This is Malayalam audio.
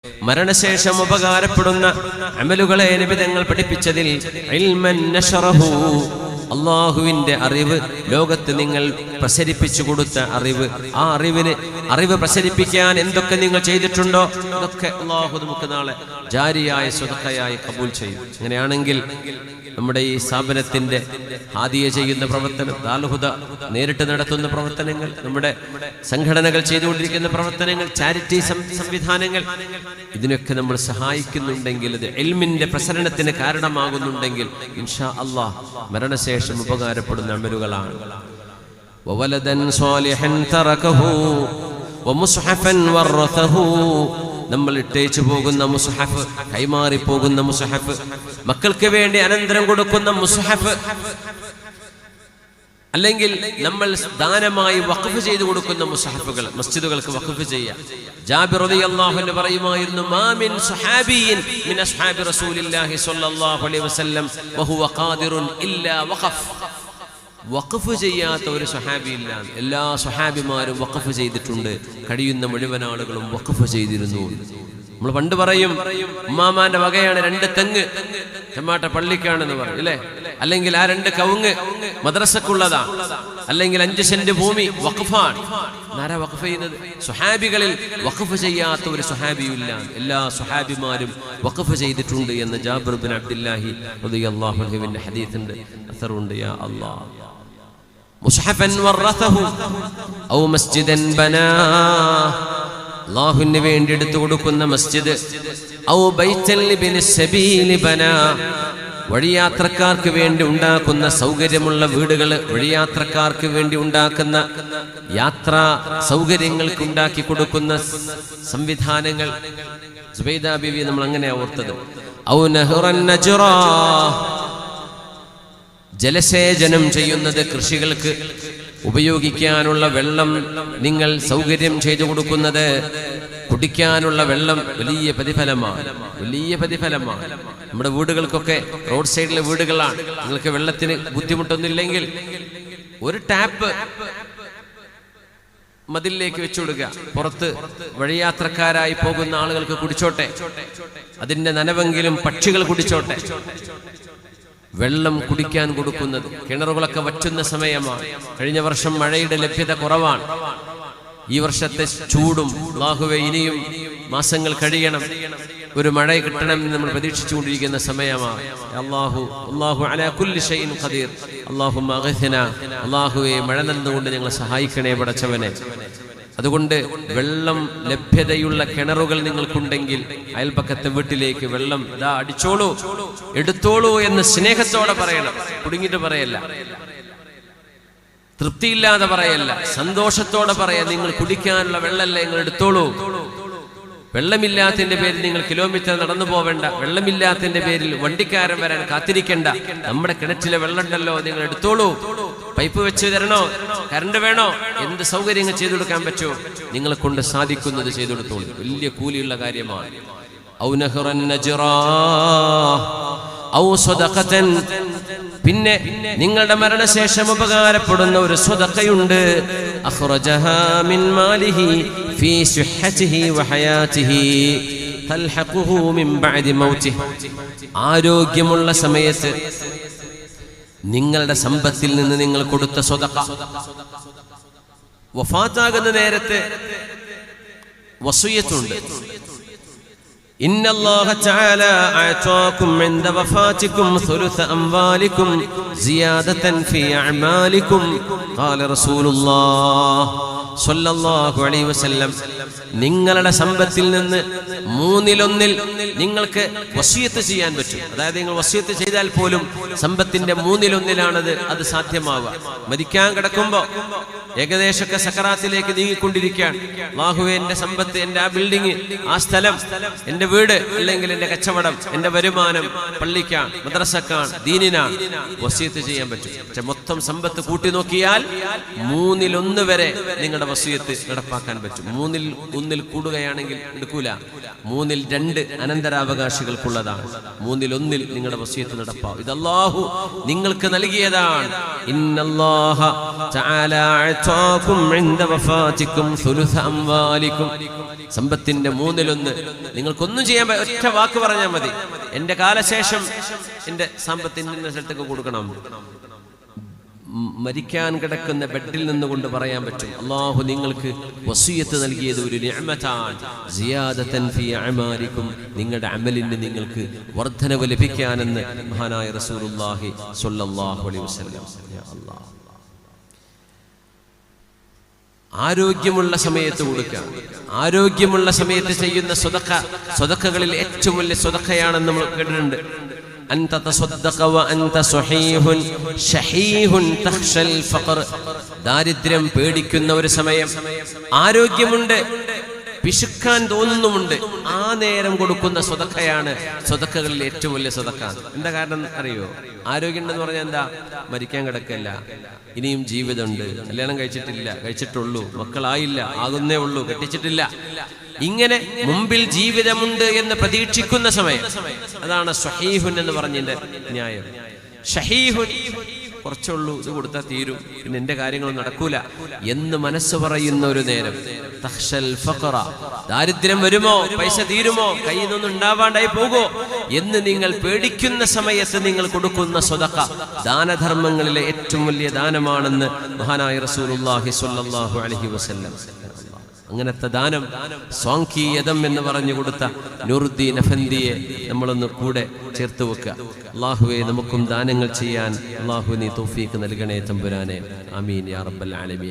മരണശേഷം ഉപകാരപ്പെടുന്ന അമലുകളെ നബി തങ്ങൾ പഠിപ്പിച്ചതിൽ ഇൽമൻ നശറഹു, അള്ളാഹുവിന്റെ അറിവ് ലോകത്ത് നിങ്ങൾ പ്രസരിപ്പിച്ചു കൊടുത്ത അറിവ്, ആ അറിവ് പ്രസരിപ്പിക്കാൻ എന്തൊക്കെ നിങ്ങൾ ചെയ്തിട്ടുണ്ടോ അതൊക്കെ അള്ളാഹു നമുക്ക് നാളെ ജാരിയായ സ്വതക്കയായി കബൂൽ ചെയ്യും. അങ്ങനെയാണെങ്കിൽ നമ്മുടെ ഈ സ്ഥാപനത്തിന്റെ ഹാദിയ ചെയ്യുന്ന പ്രവർത്തനം, ദാൽഹുദ നേരിട്ട് നടത്തുന്ന പ്രവർത്തനങ്ങൾ, നമ്മുടെ സംഘടനകൾ ചെയ്തുകൊണ്ടിരിക്കുന്ന പ്രവർത്തനങ്ങൾ, ചാരിറ്റി സംവിധാനങ്ങൾ, ഇതിനൊക്കെ നമ്മൾ സഹായിക്കുന്നുണ്ടെങ്കിൽ, ഇത് ഇൽമിന്റെ പ്രസരണത്തിന് കാരണമാകുന്നുണ്ടെങ്കിൽ ഇൻഷാ അല്ലാഹ് മരണശേഷം ഉപകാരപ്പെടുന്ന അമലുകളാണ്. വവലദൻ സ്വാലിഹൻ തറകഹു വമുസ്ഹഫൻ വറഥഹു, നമ്മൾ ഇട്ടേച്ചു പോകുന്ന മുസ്ഹഫ്, കൈമാറി പോകുന്ന മുസ്ഹഫ്, മക്കൾക്ക് വേണ്ടി അനന്തരം കൊടുക്കുന്ന മുസ്ഹഫ്, അല്ലെങ്കിൽ നമ്മൾ ദാനമായി വഖഫ് ചെയ്തു കൊടുക്കുന്ന മുസ്ഹഫുകൾ മസ്ജിദുകൾക്ക് വഖഫ് ചെയ്യാം. ജാബിർ റളിയല്ലാഹു അൻഹു പറയുമായിരുന്നു, മാ മിൻ സ്വഹാബിയിൻ മിൻ അസ്ഹാബി റസൂലില്ലാഹി സ്വല്ലല്ലാഹു അലൈഹി വസല്ലം വഹുവ ഖാദിറുൻ ഇല്ലാ വഖഫ്. വഖഫ് ചെയ്യാത്ത ഒരു സ്വഹാബി ഇല്ല. എല്ലാ സ്വഹാബിമാരും വഖഫ് ചെയ്തിട്ടുണ്ട്. കഴിയുന്ന മുഴുവൻ ആളുകളും വഖഫ് ചെയ്തിരുന്നു. നമ്മൾ പണ്ട് പറയും, ഉമ്മാമാന്റെ വകയാണ് 2 തെങ്ങ്, ചെമ്മാട്ട പള്ളിക്കാണെന്ന് പറയും അല്ലേ, അല്ലെങ്കിൽ ആ 2 കവുങ്ങ് മദ്രസക്കുള്ളതാ, അല്ലെങ്കിൽ 5 സെന്റ് ഭൂമി വഖഫാണ്. ആരാ വഖഫ് ചെയ്യുന്നത്? സ്വഹാബികളിൽ വഖഫ് ചെയ്യാത്ത ഒരു സ്വഹാബിയുമില്ല. എല്ലാ സ്വഹാബിമാരും വഖഫ് ചെയ്തിട്ടുണ്ട് എന്ന് ജാബിർ ബിൻ അബ്ദുല്ലാഹി റളിയല്ലാഹു അൻഹുവിന്റെ ഹദീസുണ്ട്, അസറുണ്ട്. യാ അല്ലാഹ്, മുസ്ഹഫൻ വറഥഹു ഔ മസ്ജിദൻ ബനാ, അല്ലാഹുവിന് വേണ്ടി എടുത്തു കൊടുക്കുന്ന മസ്ജിദ്, ഔ ബൈതൻ ലിബ്നി സബീൽ ബനാ, വഴിയാത്രക്കാർക്ക് വേണ്ടി ഉണ്ടാക്കുന്ന സൗകര്യമുള്ള വീടുകൾ, വഴിയാത്രക്കാർക്ക് വേണ്ടി ഉണ്ടാക്കുന്ന യാത്രാ സൗകര്യങ്ങൾക്ക് ഉണ്ടാക്കി കൊടുക്കുന്ന സംവിധാനങ്ങൾ. സുബൈദ ബീവി നമ്മൾ അങ്ങനെ ഓർത്തത്. ഔ നഹ്റൻ നജ്റാ, ജലസേചനം ചെയ്യുന്നത്, കൃഷികൾക്ക് ഉപയോഗിക്കാനുള്ള വെള്ളം നിങ്ങൾ സൗകര്യം ചെയ്തു കൊടുക്കുന്നത്, കുടിക്കാനുള്ള വെള്ളം വലിയ പ്രതിഫലമാണ്, വലിയ പ്രതിഫലമാണ്. നമ്മുടെ വീടുകൾക്കൊക്കെ റോഡ് സൈഡിലെ വീടുകളാണ്. നിങ്ങൾക്ക് വെള്ളത്തിന് ബുദ്ധിമുട്ടൊന്നുമില്ലെങ്കിൽ ഒരു ടാപ്പ് മതിലിലേക്ക് വെച്ചു കൊടുക്കുക. പുറത്ത് വഴിയാത്രക്കാരായി പോകുന്ന ആളുകൾക്ക് കുടിച്ചോട്ടെ, അതിന്റെ നനവെങ്കിലും പക്ഷികൾ കുടിച്ചോട്ടെ. വെള്ളം കുടിക്കാൻ കൊടുക്കുന്നത്, കിണറുകളൊക്കെ വറ്റുന്ന സമയമാണ്. കഴിഞ്ഞ വർഷം മഴയുടെ ലഭ്യത കുറവാണ്. ഈ വർഷത്തെ ചൂടും, അല്ലാഹുവേ ഇനിയും മാസങ്ങൾ കഴിയണം, ഒരു മഴ കിട്ടണമെന്ന് നമ്മൾ പ്രതീക്ഷിച്ചുകൊണ്ടിരിക്കുന്ന സമയമാണ്. അല്ലാഹു അലാ കുല്ലി ഷൈഇൻ ഖദീർ. അല്ലാഹുമ്മ അഗ്ഥിനാ, അല്ലാഹുവേ മഴ നന്നുകൊണ്ട് ഞങ്ങളെ സഹായിക്കണേ പടച്ചവനെ. അതുകൊണ്ട് വെള്ളം ലഭ്യതയുള്ള കിണറുകൾ നിങ്ങൾക്കുണ്ടെങ്കിൽ അയൽപക്കത്തെ വീട്ടിലേക്ക് വെള്ളം ഇതാ അടിച്ചോളൂ, എടുത്തോളൂ എന്ന് സ്നേഹത്തോടെ പറയണം. കുടുങ്ങിയിട്ട് പറയല്ല, തൃപ്തിയില്ലാതെ പറയല്ല, സന്തോഷത്തോടെ പറയാം. നിങ്ങൾ കുടിക്കാനുള്ള വെള്ളമല്ലേ, നിങ്ങൾ എടുത്തോളൂ. വെള്ളമില്ലാത്തതിന്റെ പേരിൽ നിങ്ങൾ കിലോമീറ്റർ നടന്നു പോവേണ്ട, വെള്ളമില്ലാത്തതിന്റെ പേരിൽ വണ്ടിക്കാരൻ വരാൻ കാത്തിരിക്കേണ്ട. നമ്മുടെ കിണറ്റിലെ വെള്ളം ഉണ്ടല്ലോ, നിങ്ങൾ എടുത്തോളൂ. പൈപ്പ് വെച്ച് തരണോ, കറണ്ട് വേണോ, എന്ത് സൗകര്യങ്ങൾ ചെയ്തു കൊടുക്കാൻ പറ്റുമോ നിങ്ങളെ കൊണ്ട് സാധിക്കുന്നത് ചെയ്തു കൊടുത്തോളൂ. വലിയ കൂലിയുള്ള കാര്യമാണ്. ഔ നഹ്റൻ നജ്റാ ഔ സദഖതൻ, പിന്നെ നിങ്ങളുടെ മരണശേഷം ഉപകാരപ്പെടുന്ന ഒരു സ്വതക്കയുണ്ട്. അഖ്റജഹാ മിൻ മാലിഹി ഫീ സുഹ്ഹതിഹി വഹയാതിഹി തൽഹഖുഹു മിൻ ബഅദി മൗതിഹി, ആരോഗ്യമുള്ള സമയത്ത് നിങ്ങളുടെ സമ്പത്തിൽ നിന്ന് നിങ്ങൾ കൊടുത്ത സ്വതക്ക, വഫാത്താകുന്ന നേരത്തെ വസിയത്തുണ്ട്. ഇന്നല്ലാഹ തആല അഅതാകും ഇൻദ വഫാതികും സുലുസ അംവാലികും സിയാദതൻ ഫീ അഅമാലികും. ഖാല റസൂലുള്ളാഹ് സ്വല്ലല്ലാഹു അലൈഹി വസല്ലം, നിങ്ങളുടെ സമ്പത്തിൽ നിന്ന് 1/3 നിങ്ങൾക്ക് വസിയത്ത് ചെയ്യാൻ പറ്റും. അതായത് നിങ്ങൾ വസിയത്ത് ചെയ്താൽ പോലും സമ്പത്തിന്റെ 1/3 അത് സാധ്യമാവുക. മരിക്കാൻ കിടക്കുമ്പോ ഏകദേശമൊക്കെ സക്കറാത്തിലേക്ക് നീങ്ങിക്കൊണ്ടിരിക്കുകയാണ്. അല്ലാഹുവേ, എന്റെ സമ്പത്ത്, എന്റെ ആ ബിൽഡിംഗ്, ആ സ്ഥലം, എന്റെ വീട്, അല്ലെങ്കിൽ എന്റെ കച്ചവടം, എന്റെ വരുമാനം പള്ളിക്കാണ്, മദ്രസക്കാണ്, ദീനിനാണ്, വസിയത്ത് ചെയ്യാൻ പറ്റും. പക്ഷെ മൊത്തം സമ്പത്ത് കൂട്ടി നോക്കിയാൽ 1/3 വരെ നിങ്ങളുടെ വസിയത്ത് നടപ്പാക്കാൻ പറ്റും. 1/3 കൂടുകയാണെങ്കിൽ എടുക്കൂല. 2/3 അനന്തരാവകാശികൾക്കുള്ളതാണ്. 1/3 നിങ്ങളുടെ വസിയത്ത് നടപ്പാവും. ഇത് അല്ലാഹു നിങ്ങൾക്ക് നൽകിയതാണ്. ഇന്നല്ലാഹ തആല അഅതാകും ഇൻദ വഫാതികും സുലുസ അംവാലികും. സമ്പത്തിന്റെ 1/3 നിങ്ങൾക്കൊന്നും ചെയ്യാൻ ഒറ്റ വാക്ക് പറഞ്ഞാൽ മതി, എന്റെ കാലശേഷം എന്റെ സമ്പത്തിന്റെ സ്ഥലത്തേക്ക് കൊടുക്കണം. മരിക്കാൻ കിടക്കുന്ന ബെഡിൽ നിന്നുകൊണ്ട് പറയാൻ പറ്റും, അല്ലാഹു നിങ്ങൾക്ക് വസിയത്ത് നൽകിയത് ഒരു നിഅമതാണ്. സിയാദതൻ ഫീ അഅമാലികും, നിങ്ങളുടെ അമലിന് നിങ്ങൾക്ക് വർധനവ് ലഭിക്കാനെന്ന് മഹാനായ റസൂലുള്ളാഹി സ്വല്ലല്ലാഹു അലൈഹി വസല്ലം. യാ അല്ലാഹ്, ആരോഗ്യമുള്ള സമയത്ത് കൊടുക്കുക. ആരോഗ്യമുള്ള സമയത്ത് ചെയ്യുന്ന സ്വതക്കകളിൽ ഏറ്റവും വലിയ സ്വതക്കയാണെന്ന് നമ്മൾ കേട്ടിട്ടുണ്ട്. അൻത തസദ്ദഖ വ അൻത സ്വഹീഹുൻ ശഹീഹുൻ തഖ്ശൽ ഫഖർ. ദാരിദ്ര്യം പേടിക്കുന്ന ഒരു സമയം, ആരോഗ്യമുണ്ട്, പിശുക്കാൻ തോന്നുന്നുമുണ്ട്, ആ നേരം കൊടുക്കുന്ന സ്വതക്കയാണ് സ്വതക്കകളിൽ ഏറ്റവും വലിയ സ്വതക്ക. എന്താ കാരണം അറിയോ? ആരോഗ്യം ഉണ്ടെന്ന് പറഞ്ഞാൽ എന്താ? മരിക്കാൻ കിടക്കല്ല, ഇനിയും ജീവിതമുണ്ട്, കല്യാണം കഴിച്ചിട്ടുള്ളൂ, മക്കളായില്ല, ആകുന്നേ ഉള്ളൂ, കെട്ടിച്ചിട്ടില്ല, ഇങ്ങനെ മുമ്പിൽ ജീവിതമുണ്ട് എന്ന് പ്രതീക്ഷിക്കുന്ന സമയം, അതാണ് സ്വഹീഹുൻ എന്ന് പറഞ്ഞതിന്റെ ന്യായം. ഷഹീഹുൻ, കുറച്ചുള്ളൂ, ഇത് കൊടുത്താൽ തീരും, പിന്നെ എന്റെ കാര്യങ്ങളൊന്നും നടക്കൂല എന്ന് മനസ്സ് പറയുന്ന ഒരു നേരം. തഖ്ശൽ ഫഖറ, ദാരിദ്ര്യം വരുമോ, പൈസ തീരുമോ, കയ്യിൽ നിന്നൊന്നും ഉണ്ടാവാണ്ടായി പോകുമോ എന്ന് നിങ്ങൾ പേടിക്കുന്ന സമയത്ത് നിങ്ങൾ കൊടുക്കുന്ന സ്വതക്ക ദാനധർമ്മങ്ങളിലെ ഏറ്റവും വലിയ ദാനമാണെന്ന് മഹാനായ റസൂലുള്ളാഹി സ്വല്ലല്ലാഹു അലൈഹി വസല്ലം. അങ്ങനത്തെ ദാനം സ്വാങ്കീയതം എന്ന് പറഞ്ഞു കൊടുത്ത നൂറുദ്ദീൻ അഫന്ദിയെ നമ്മളൊന്ന് കൂടെ ചേർത്ത് വെക്കുക. അല്ലാഹുവേ, നമുക്കും ദാനങ്ങൾ ചെയ്യാൻ അല്ലാഹു നീ തൗഫീഖ് നൽകണേ തമ്പുരാനെ. ആമീൻ യാ റബ്ബൽ ആലമീൻ.